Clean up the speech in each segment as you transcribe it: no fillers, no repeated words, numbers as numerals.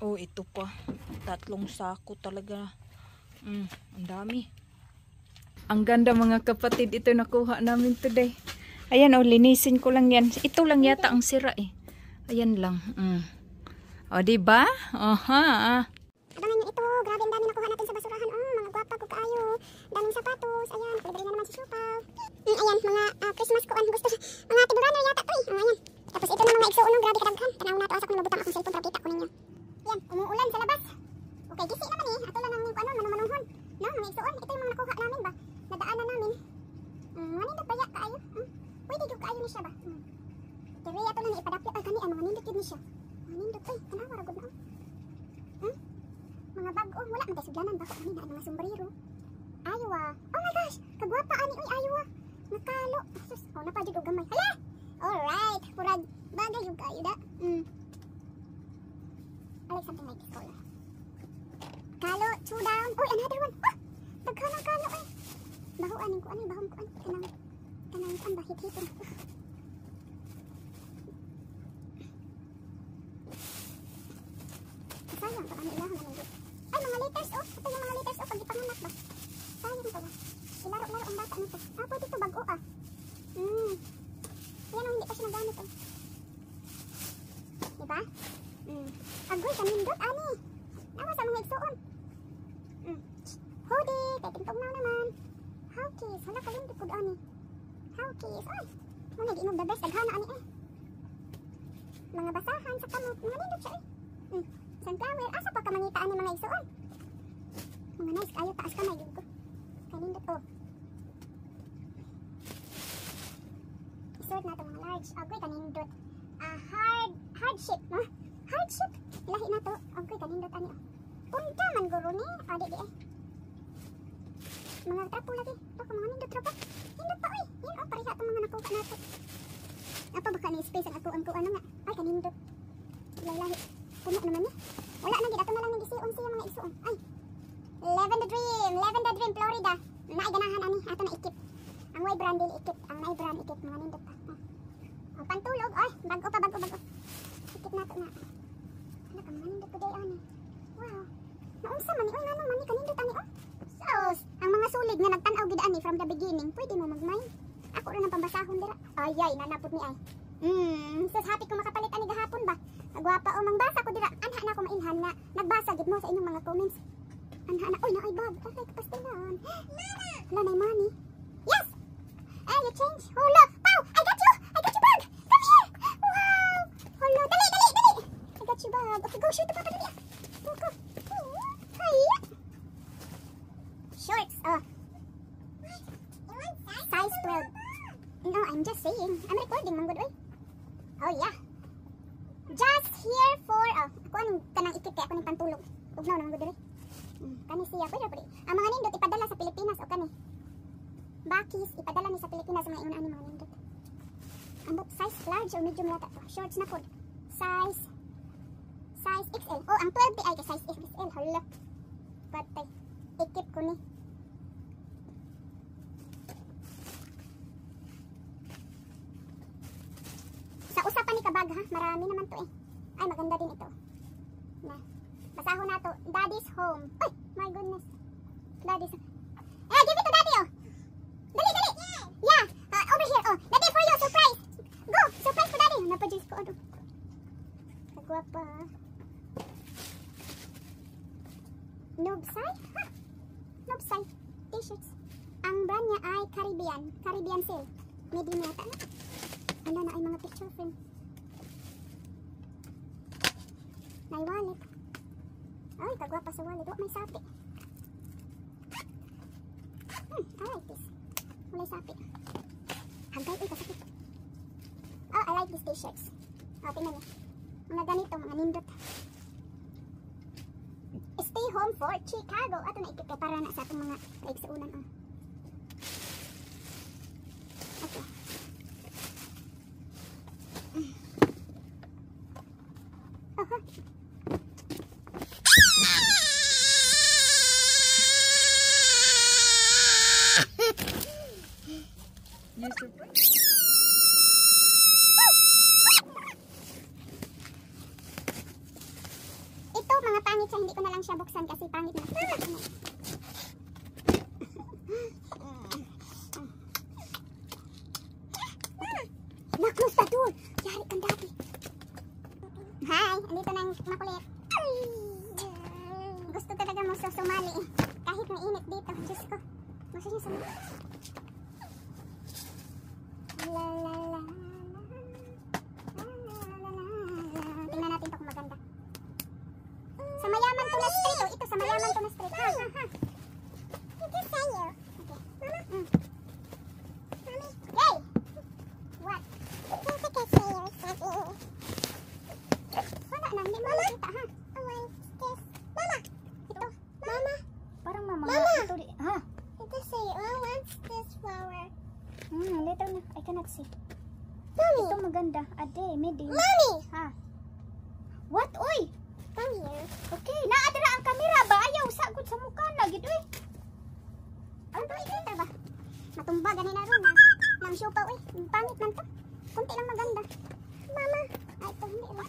Oh, ito pa. 3 sako talaga. Ang dami. Ang ganda mga kapatid. Ito nakuha namin today. Ayan, oh, linisin ko lang yan. Ito lang yata ang sira eh. Ayan lang. O, diba? Aha. Abangan nyo ito. Grabe, ang dami nakuha natin sa basurahan. Mga gwapa ko kaayo. Daming sapatos. Ayan, palibre na naman si Supaw. Ayan, mga Christmas ko. Gusto mga tiburano yata to eh. Ayan. Tapos ito na mga igsuon. Grabe kadaghan. Tanaw na to. Asa ko nabutang akong cellphone para kita ko ninyo. Ayan, umuulan sa labas. Okay, gisi naman eh. Ato lang ang manumanunghon. No, mga igsuon. Ito yung mga nakuha namin ba? Nadaanan namin. Manindot ba ya kaayo? Pwede yung kaayo ni siya ba? Kaya ito na ipadapyo. Ay, kani, mga nindot yun ni siya. Mga nindot. Ay, tanawa, ragod na. Mga bago, wala man tayo suglanan ba ko kami na mga sombrero. Ayaw. Oh my gosh, kagwapa ani oy ayaw. Nakalo. Sus, oh napajud og gamay. Hala. Alright, purag bagay yung kayo da. I like something like this color. Kalo, two down. Oh, another one. Daghan ang kalo eh. Bahuan ko ani, bahon ko ani kanang kan bahit-hiton. Sayang pa kami ilahon namin. Ay, mga letters, oh. Ito yung mga letters, oh. Pag ipanganak ba? Sayang ito ba? Ilaro-laro ang bata nito. Pwede ito bago, ah. Yan ang hindi pa siya nagamit, oh. Diba? Agoy, kanindot, ani. Nawa sa mga igsuon. Hoodie, tatingtog na naman. Hawkies, hala kalindot po, ani. Hawkies, ay. Mga giinog the best, daghana, ani, eh. Mga basahan sa kamot, mga lindot siya, eh. Sunflower, asa pa ka mangitaan ng mga igsuon? Mga nice, kayo taas ka may ko. Kanindot, oh. Isuot na ito mga large. Agoy, kanindot. Hardship, no? Hardship. Ilahi na to. Agoy, kanindot, ani, oh. Punta man guro ni. Di eh. Mga trapo lagi. Ito ka mga nindot trapo. Nindot pa, oy. Yan, oh, pareha itong mga nakuha na ito. Apa baka ni space ang ako ano nga. Ay, kanindot. Ilahi. Puno naman niya. Wala na gid ato na lang nagisiun siya mga igsuon. Ay. Lavender Dream Florida. Naiganahan ani ato na ikip. Ang way brand dili ikip, ang may brand ikip mga nindot pa. Ang pantulog, ay, bago. Ikip nato na. Ano ka mga nindot today ani. Wow. Naunsa man ni oy nganong man ni kanindot ani oh. Sos, ang mga sulig nga nagtan-aw gid ani from the beginning, pwede mo magmay. Ako ra nang pambasahon dira. Ay, nanapot ni ay. Sus happy ko makapalit ani gahapon ba. Agwapa o mangbasa ko dira. Anha na ako mailhan na nagbasa gid mo sa inyong mga comments. Anha na oy na ay bag. Ay kapastilan. Hala na money. Yes. You change. Hala. Pow, I got you bag. Come here. Wow. Hala, dali. I got you bag. Okay, go shoot pa dali. Go. Hi. Shorts. Size 12. No, I'm just saying. I'm recording man good oy. Oh yeah. Just here for ako anong kanang ikip kay ako ning pantulog. Ugnaw naman gud diri. Kani siya pwede. Ang mga nindot ipadala sa Pilipinas o kani. Bakis ipadala ni sa Pilipinas mga ingon ani mga nindot. Ambot size large or medium yata to. Shorts na pod. Size XL. Oh, ang 12 ay kay size XL. Hala. Patay. Ikip ko ni. Sa usa pa ni kabag ha, marami naman to eh. Ay, maganda din ito. Na. Basahon na to. Daddy's home. Ay, my goodness. Daddy's home. Give it to daddy oh. Dali. Yeah. Over here oh. Daddy for you, surprise. Go, surprise for daddy. Napajuice ko ano. Kagwapa. Nobsai? Ha? Nobsai. T-shirts. Ang brand niya ay Caribbean Sale. Medium yata na. Ano na ay mga picture frame. May wallet. Ay, kagwapa sa wallet. May sapi. I like this. May sapi. Hagay, kasakit. Oh, I like these t-shirts. Tingnan niyo. Mga ganito, mga nindot. Stay home for Chicago. Ato na ikip para na sa itong mga like sa unan. Okay. Ito mga pangit siya. Hindi ko na lang siya buksan kasi pangit na. Na-close the door. Yari kang dati. Hi, andito na yung makulit. Gusto talaga mo sumali eh. Kahit may init dito. Diyos ko. Gusto niya sumali. La la la. Tingnan natin ito kung maganda. Sa mayaman to na street. Oh, ito sa mayaman to na street. Ha, ha, ha. Ito sa'yo. Okay. Mama. Mami. Yay! What? Ito ka sa'yo. Wala na. Hindi mo nakita ha. Mama. Ito. Mama. Parang mama. Ito, ha? Ito sa'yo. I want this flower. Later na. I cannot see. Mommy. Ito maganda. Ade, midi. Mommy. Ha? What? Uy! Come here. Okay, naadara ang kamera ba? Ayaw, sagod sa mukha na. Gito eh. Ano ba? Ito ba? Matumba, ganin na rin na. Nang show pa, uy. Pangit man to. Kunti lang maganda. Mama. Ay, ito, hindi ba?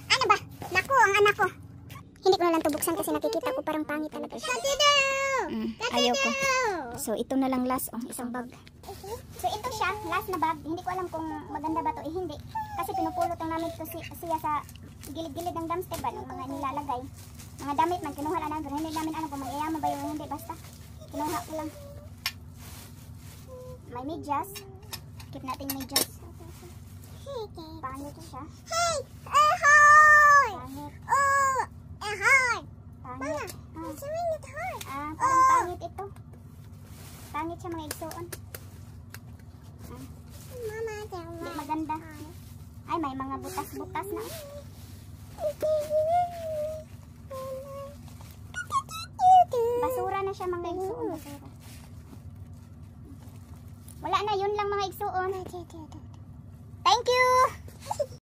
Ano ba? Naku, ang anak ko. Hindi ko na lang to buksan kasi nakikita ko parang pangit talaga siya. Ayaw ko. So, ito na lang last. Oh, isang bag. So, ito siya. Last na bag. Hindi ko alam kung maganda ba to. Eh, hindi. Kasi pinupulot lang namin to siya sa gilid-gilid ng dumpster ba ng mga nilalagay. Mga damit man, kinuha lang namin. Hindi namin alam kung mag-iyaman ba yung hindi. Basta, kinuha ko lang. May medyas. Keep natin medyas. Pangit siya. Hey! Ahoy! Pangit. Oh! Ahoy! Pangit. Mama, it's really hard. Parang pangit ito. Pangit siya mga igsuon. Mama, hindi maganda. Ay, may mga butas-butas na. Basura na siya mga igsuon. Basura. Wala na, yun lang mga igsuon. Thank you!